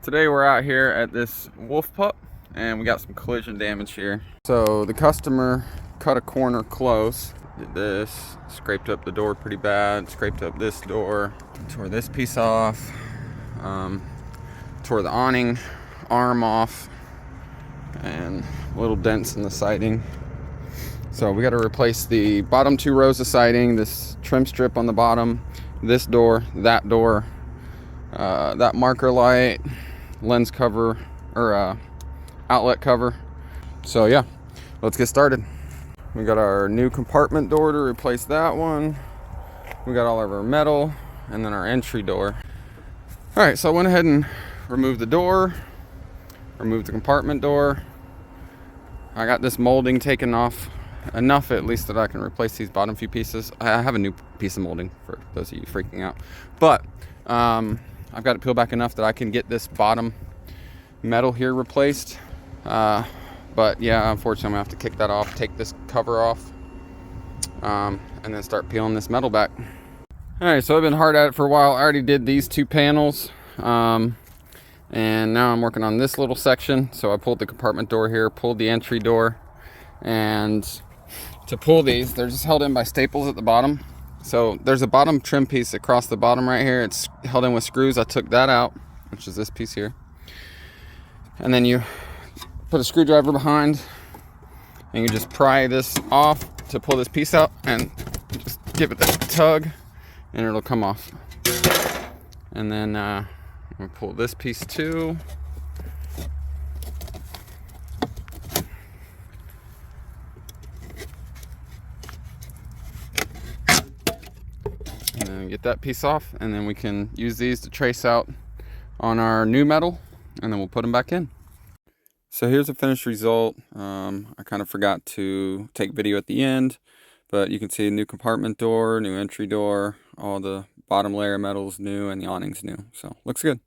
Today we're out here at this Wolf Pup and we got some collision damage here. So the customer cut a corner close, did this, scraped up the door pretty bad, scraped up this door, tore this piece off, tore the awning arm off, and little dents in the siding. So we got to replace the bottom 2 rows of siding, this trim strip on the bottom, this door, that marker light, lens cover, or outlet cover. So yeah, let's get started. We got our new compartment door to replace that one. We got all of our metal and then our entry door. All right, so I went ahead and removed the door, removed the compartment door. I got this molding taken off, enough at least that I can replace these bottom few pieces. I have a new piece of molding for those of you freaking out, but I've got it peeled back enough that I can get this bottom metal here replaced. But yeah, unfortunately I'm gonna have to kick that off, take this cover off, and then start peeling this metal back. All right, so I've been hard at it for a while. I already did these 2 panels, and now I'm working on this little section. So I pulled the compartment door here, pulled the entry door, and to pull these, they're just held in by staples at the bottom. So there's a bottom trim piece across the bottom right here. It's held in with screws. I took that out, which is this piece here. And then you put a screwdriver behind and you just pry this off to pull this piece out, and just give it a tug and it'll come off. And then we'll pull this piece too. And then get that piece off, and then we can use these to trace out on our new metal, and then we'll put them back in. So here's the finished result. I kind of forgot to take video at the end, but you can see a new compartment door, new entry door, all the bottom layer metals new, and the awning's new. So looks good.